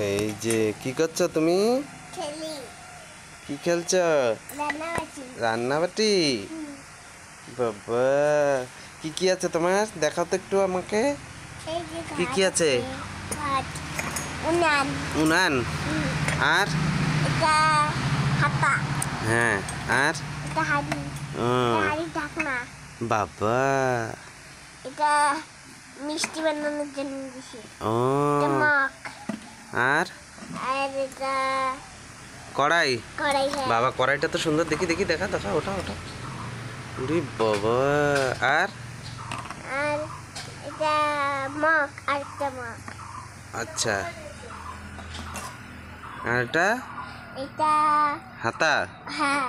এই যে কি করছো তুমি? খেলি। কি খেলছো? রান্নাবাটি। রান্নাবাটি? বাবা, কি কি আছে তোমার? দেখাও তো একটু আমাকে। এই যে কি কি আছে? ভাত, উনান। উনান? আর এটা হাতা। হ্যাঁ, আর এটা হাড়ি। ও হাড়ি ঢাকনা। বাবা, এটা মিষ্টি বানানোর জন্য দিছি। ও এটা মগ। আর আর এটা কড়াই? কড়াই। হ্যাঁ। বাবা, কড়াইটা তো সুন্দর, দেখি দেখি, দেখা দেখা, ওটা ওটা। উরি বাবা, আর আর এটা মগ, আর একটা মগ। আচ্ছা, আর এটা এটা হাতা? হ্যাঁ।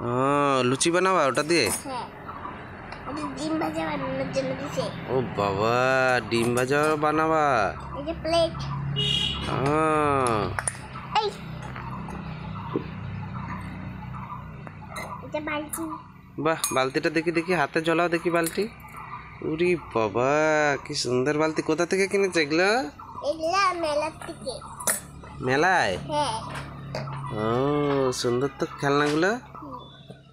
ও, লুচি বানাবা ওটা দিয়ে? হ্যাঁ। এটা ডিম ভাজা বানানোর জন্য দিছে। ও বাবা, ডিম ভাজা বানাবা? এই যে প্লেট। এই এটা বালতি। বাহ, বালতিটা দেখি দেখি, হাতে জ্বলাও দেখি বালতি। উরি বাবা, কি সুন্দর বালতি! কোথা থেকে কিনেছে এগুলো? এগুলা মেলার থেকে। মেলায়? হ্যাঁ। ও, সুন্দর তো খেলনাগুলো।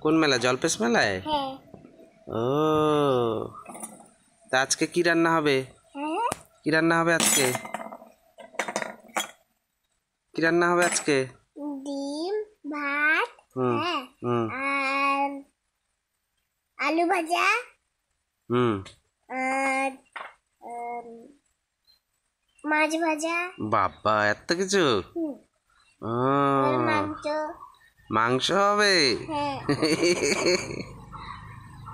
কোন মেলা? জলপেশ মেলায়? হ্যাঁ। ও, তা আজকে কি রান্না হবে? হ্যাঁ। কি রান্না হবে আজকে? কি রান্না হবে আজকে? ডিম, ভাত, হুম হ্যাঁ, হুম আর আলু ভাজা, হুম আর মাছ ভাজা। বাবা, এত কিছু! ও, আর মাংস। মাংস হবে? হ্যাঁ।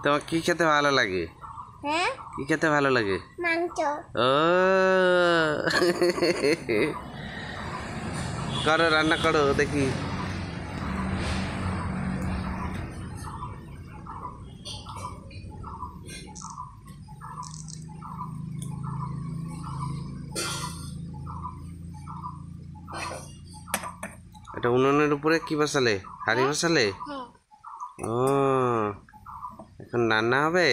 তোমার কি খেতে ভালো লাগে? হ্যাঁ, কি খেতে ভালো লাগে? মাংস। ও, করো, রান্না করো দেখি। এটা উনুনের উপরে কি বসালে? হাঁড়ি বসালে? হ্যাঁ। ও, এখন রান্না হবে?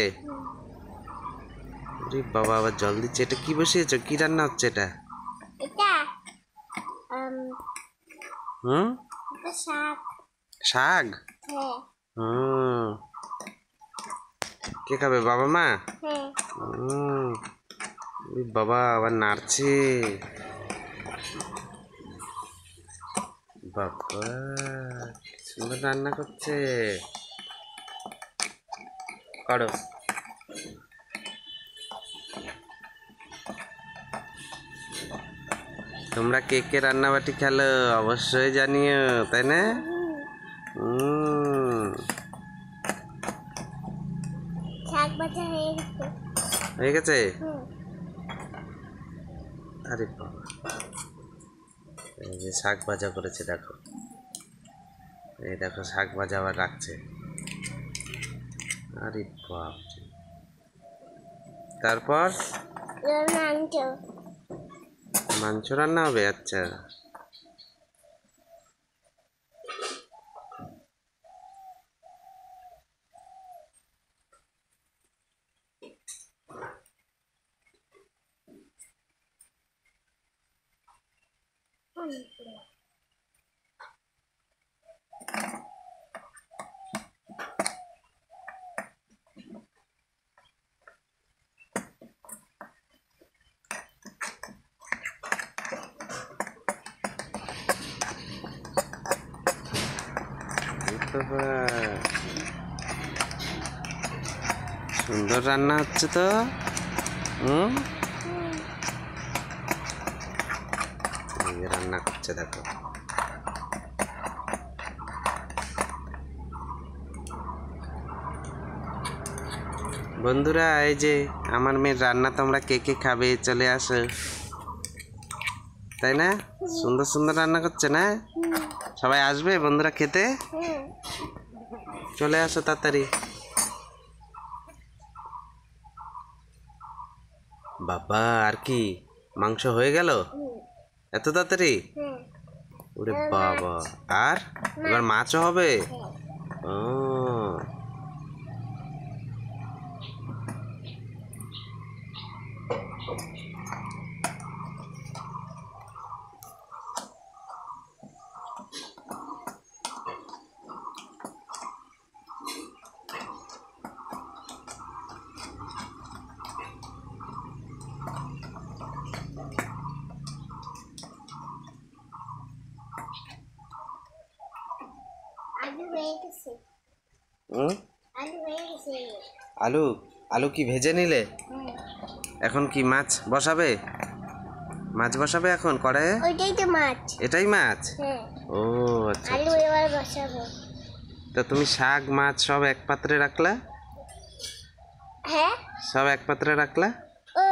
আরে বাবা, আবার জল দিচ্ছে। এটা কি বসিয়েছো? কি রান্না হচ্ছে এটা? এটা হুম, এটা শাক। শাক? হ্যাঁ। হুম, কে খাবে? বাবা মা? হ্যাঁ। হুম, ওই বাবা আবার নাড়ছে। বাবা, কি সুন্দর রান্না করছে। করো। তোমরা কে কে রান্নাবাটি খেলো অবশ্যই জানিও, তাই না? শাক ভাজা হয়ে গেছে। হয়ে গেছে? আরে বাবা, এই যে শাক ভাজা করেছে দেখো। এই দেখো, শাক ভাজা আবার রাখছে। আরে বাপ, তারপর মাংস। মাংস রান্না হবে? আচ্ছা, সুন্দর রান্না হচ্ছে তো। হুম, এই যে রান্না করছে দেখো। বন্ধুরা, এই যে আমার মেয়ের রান্না, তোমরা কে কে খাবে চলে আসো, তাই না? সুন্দর সুন্দর রান্না করছে না? সবাই আসবে বন্ধুরা খেতে? চলে আসো তাড়াতাড়ি। বাবা, আর কি মাংস হয়ে গেল এত তাড়াতাড়ি? ওরে বাবা, আর এবার মাছও হবে? ও, হুম? আলু হয়ে গেছে। আলু আলু কি ভেজে নিলে? হ্যাঁ। এখন কি মাছ বসাবে? মাছ বসাবে এখন কড়াইয়ে? ওইটাই তো মাছ। এটাই মাছ? হ্যাঁ। ও আচ্ছা আলু আচ্ছা। এবার বসাবো। তা তুমি শাক মাছ সব এক পাত্রে রাখলা? হ্যাঁ। সব এক পাত্রে রাখলা? ও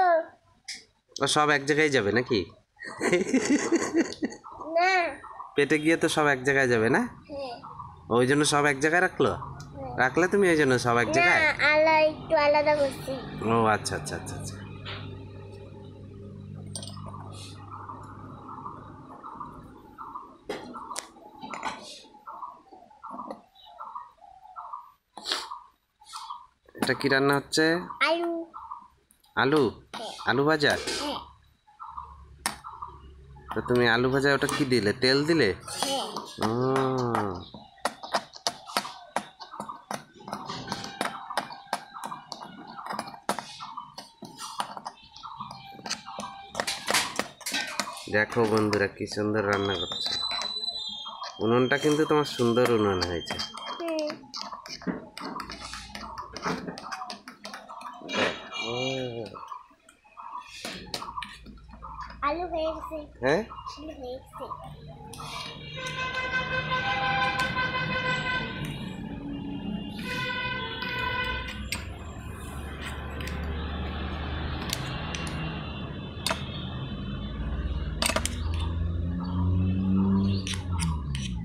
ও সব এক জায়গায় যাবে নাকি? না। পেটে গিয়ে তো সব এক জায়গায় যাবে না? হ্যাঁ। ওই জন্য সব এক জায়গায় রাখলো? রাখলে তুমি ওই জন্য সব এক না, জায়গায়? একটু আলাদা করছি। ও আচ্ছা আচ্ছা আচ্ছা আচ্ছা। এটা কি রান্না হচ্ছে? আলু। আলু? হ্যাঁ। আলু ভাজা? হ্যাঁ। তো তুমি আলু ভাজা ওটা কি দিলে, তেল দিলে? হ্যাঁ। ও দেখো বন্ধুরা কি সুন্দর রান্না করছে। উনুনটা কিন্তু তোমার সুন্দর উনুন হয়েছে। হুম। ও, আলু হয়ে গেছে। হ্যাঁ আলু হয়ে গেছে।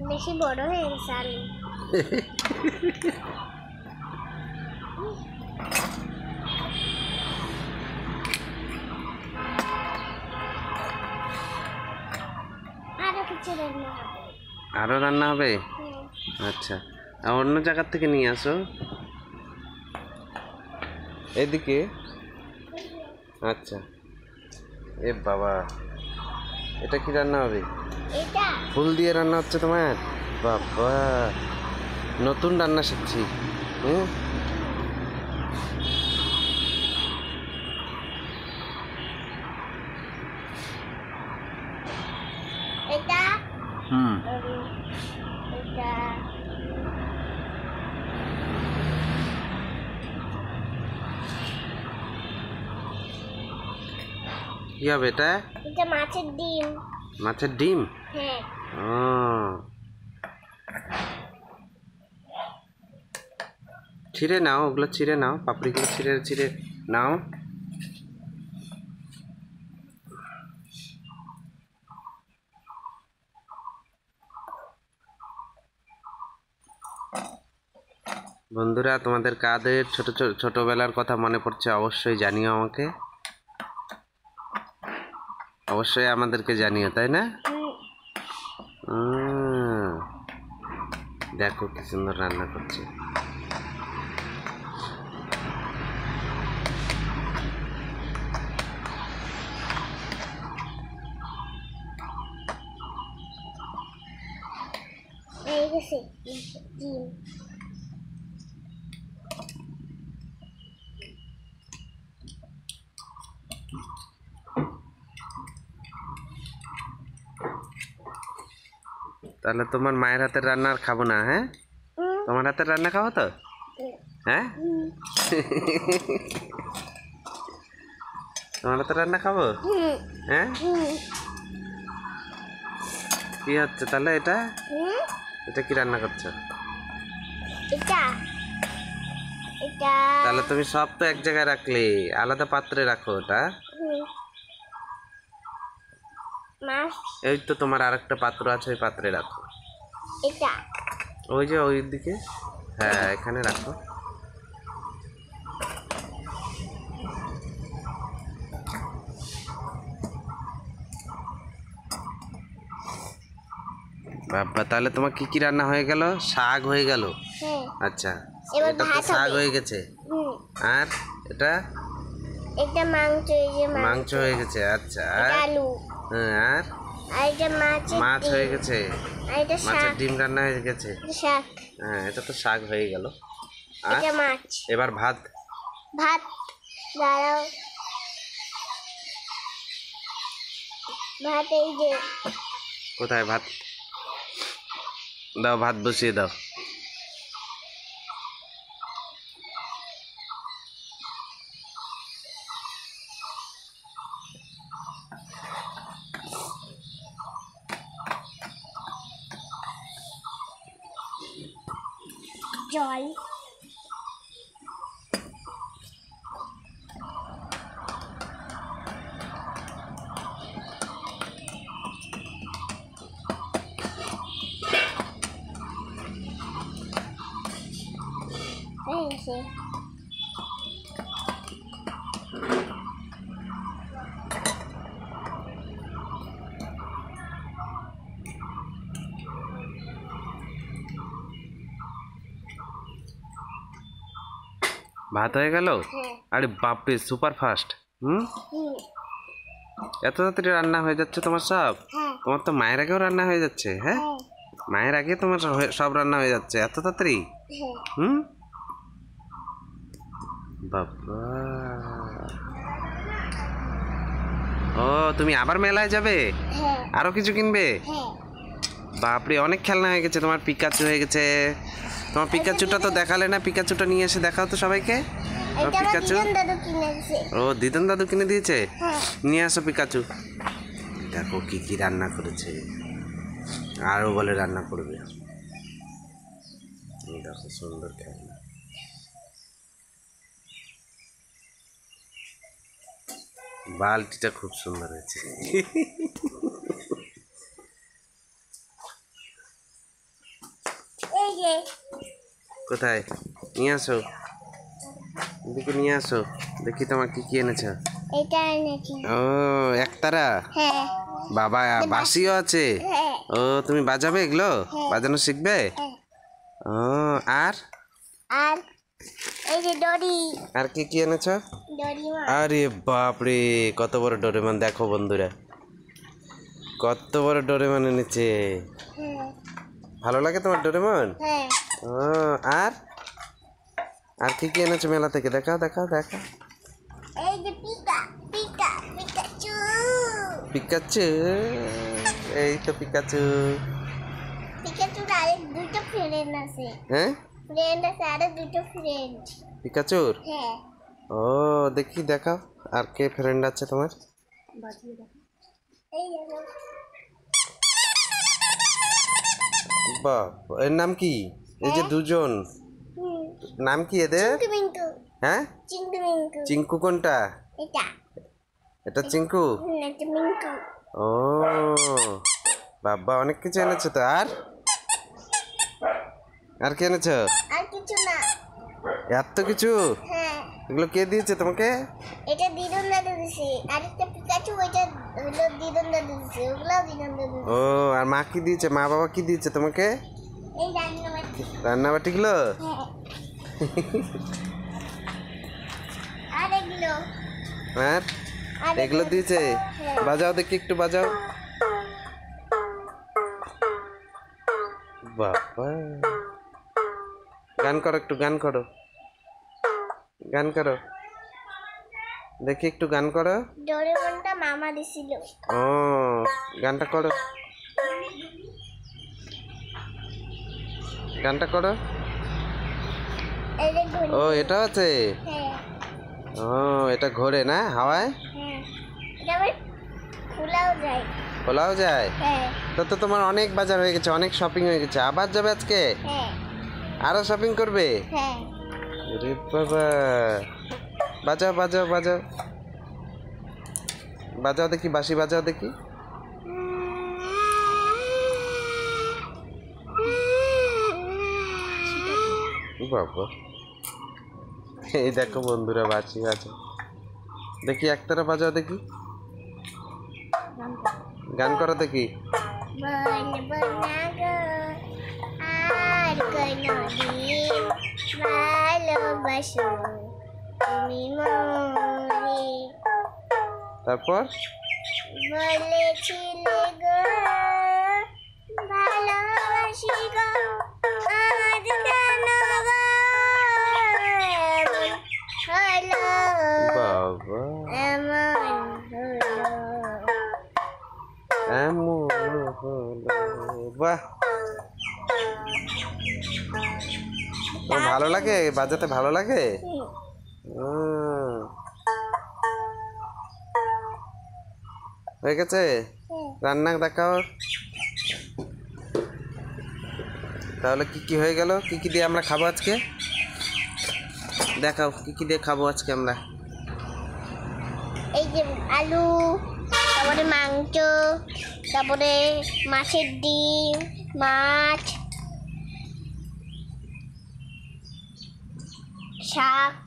বেশি বড় হয়ে গেছে আলু। আরো কিছু রান্না হবে। আরো রান্না হবে? হুম। আচ্ছা, আর অন্য জায়গার থেকে নিয়ে আসো এদিকে। আচ্ছা। এ বাবা, এটা কি রান্না হবে? এটা ফুল দিয়ে রান্না হচ্ছে তোমার? বাবা, নতুন রান্না শিখছি। হুম। এটা হুম। এটা কি হবে এটা? এটা মাছের ডিম। মাছের ডিম? হ্যাঁ। ও, ছিঁড়ে নাও, ওগুলো ছিঁড়ে নাও, পাপড়িগুলো ছিঁড়ে ছিঁড়ে নাও। বন্ধুরা, তোমাদের কাদের ছোটবেলার কথা মনে পড়ছে অবশ্যই জানিও আমাকে। অবশ্যই আমাদেরকে জানিও, তাই না? উম, দেখো কি সুন্দর রান্না করছে। হয়ে গেছে ডিম। তাহলে তোমার মায়ের হাতের রান্না আর খাবো না, হ্যাঁ? তোমার হাতের রান্না খাবো তো? হ্যাঁ? তোমার হাতের রান্না খাবো? হ্যাঁ? কি হচ্ছে তাহলে এটা? এটা কি রান্না করছো? এটা এটা তাহলে তুমি সব তো এক জায়গায় রাখলে, আলাদা পাত্রে রাখো ওটা। মাছ। এই তো তোমার আরেকটা পাত্র আছে, ওই পাত্রে রাখো। এটা ওই যে ওই দিকে, হ্যাঁ এখানে রাখো। বাবা, তাহলে তোমার কি কি রান্না হয়ে গেল? শাক হয়ে গেল। হ্যাঁ। আচ্ছা, এবার এটা তো ভাত শাক হবে। হয়ে গেছে। আর এটা? এটা মাংস। এই যে মাংস হয়ে গেছে। আচ্ছা, আর? এটা আলু। হ্যাঁ, আর? আর এটা মাছ হয়ে গেছে। আর এটা মাছের শাক। ডিম রান্না হয়ে গেছে। শাক। হ্যাঁ, এটা তো শাক হয়ে গেল। আর এটা মাছ। এবার ভাত। ভাত। দাঁড়াও, ভাত এই যে। কোথায় ভাত? দাও, ভাত বসিয়ে দাও। জল এই আছে ভাত হয়ে গেল? হ্যাঁ আরে বাপরে, সুপার ফাস্ট। হুম এত তাড়াতাড়ি রান্না হয়ে যাচ্ছে তোমার সব? হ্যাঁ তোমার তো মায়ের আগেও রান্না হয়ে যাচ্ছে। হ্যাঁ, হ্যাঁ মায়ের আগে তোমার সব রান্না হয়ে যাচ্ছে এত তাড়াতাড়ি? হ্যাঁ হুম, বাবা। ও, তুমি আবার মেলায় যাবে? হ্যাঁ আরো কিছু কিনবে? হ্যাঁ বাপরে, অনেক খেলনা হয়ে গেছে তোমার। পিকাচু হয়ে গেছে। তোমার পিকাচুটা তো দেখালে না, পিকাচুটা নিয়ে এসে দেখাও তো সবাইকে। তোমার এটা আমার পিকাচু, দিদন দাদু কিনেছে ও দিদন দাদু কিনে দিয়েছে। হ্যাঁ নিয়ে আসো পিকাচু। দেখো কি কি রান্না করেছে, আরো বলে রান্না করবে। এই দেখো সুন্দর খেলনা। বালতিটা খুব সুন্দর হয়েছে। এই যে কোথায়? নিয়ে আসো, এদিকে নিয়ে আসো, দেখি তোমার কি কি এনেছ। এটা এনেছি ও, একতারা। হ্যাঁ বাবা, বাঁশিও আছে। হ্যাঁ ও, তুমি বাজাবে এগুলো? হ্যাঁ। বাজানো শিখবে? হ্যাঁ ও, আর আর এই যে দড়ি আর কি কি এনেছ? দড়িমা আরে বাপরে, কত বড় ডোরেমন! দেখো বন্ধুরা, কত বড় ডোরেমন এনেছে। হ্যাঁ ভালো লাগে তোমার ডোরেমন? হ্যাঁ ও, আর আর কি কি এনেছো মেলা থেকে? দেখাও দেখাও দেখাও। এই যে পিকা পিকা পিকাচু পিকাচু, এই তো পিকাচু। পিকাচুর আরেক দুটো ফ্রেন্ড আছে হ্যাঁ, ফ্রেন্ড আছে আরো দুটো ফ্রেন্ড পিকাচুর? হ্যাঁ ও, দেখি দেখাও, আর কে ফ্রেন্ড আছে তোমার? এই দেখো বাহ, এর নাম কি? এই যে দুজন, হুম নাম কি এদের? চিঙ্কু মিঙ্কু হ্যাঁ, চিঙ্কু মিঙ্কু চিঙ্কু কোনটা? এটা এটা চিঙ্কু? এটা মিঙ্কু ও বাবা, অনেক কিছু এনেছো তো। আর আর কি এনেছো? আর কিছু না এত কিছু? হ্যাঁ এগুলো কে দিয়েছে তোমাকে? এটা দিদন দাদু দিছে আরেকটা পিকাচু ওইটা হলো দিদন দাদু দিছে ওগুলাও দিদন দাদু ও, আর মা কি দিয়েছে? মা বাবা কি দিয়েছে তোমাকে? এই রান্নাবাটি রান্নাবাটিগুলো? হ্যাঁ আর এগুলো আর এগুলো দিয়েছে? বাজাও দেখি, একটু বাজাও। বাবা, গান করো, একটু গান করো, গান করো দেখি, একটু গান করো। ডোরেমনটা মামা দিছিল ও, গানটা করো, গানটা করো। এই যে ঘড়ি ও, এটা আছে? হ্যাঁ ও, এটা ঘোরে না হাওয়ায়? হ্যাঁ এটা আবার খোলাও যায় খোলাও যায়? হ্যাঁ তো তোমার অনেক বাজার হয়ে গেছে, অনেক শপিং হয়ে গেছে। আবার যাবে আজকে? হ্যাঁ আরো শপিং করবে? হ্যাঁ আরে বাবা, বাজাও বাজাও বাজাও, বাজাও দেখি, বাঁশি বাজাও দেখি। বাবা, এই দেখো বন্ধুরা, বাঁশি বাজা দেখি, একতারা বাজাও দেখি, গান করো দেখি। বলবো না গো আর কোনদিন ভালোবাসো তুমি মোরে তারপর বলেছিলে গো ভালোবাসি গো আজ কেন গো এমন হলো বাবা, এমন হলো এমন হলো। বাহ, তোমার ভালো লাগে বাজাতে? ভালো লাগে? হুম। হয়ে গেছে? রান্না দেখাও। তাহলে কি কি হয়ে গেল? কি কি দিয়ে আমরা খাবো আজকে? দেখাও কি কি দিয়ে খাবো আজকে আমরা। এই যে আলু, তারপরে মাংস, তারপরে মাছের ডিম, মাছ, শাক।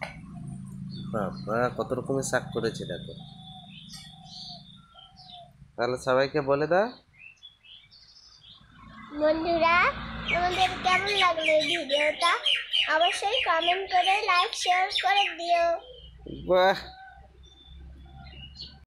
বাবা কত রকমের শাক করেছে দেখো। তাহলে সবাইকে বলে দাও। বন্ধুরা, তোমাদের কেমন লাগলো এই ভিডিওটা? অবশ্যই কমেন্ট করে লাইক শেয়ার করে দিও। বাহ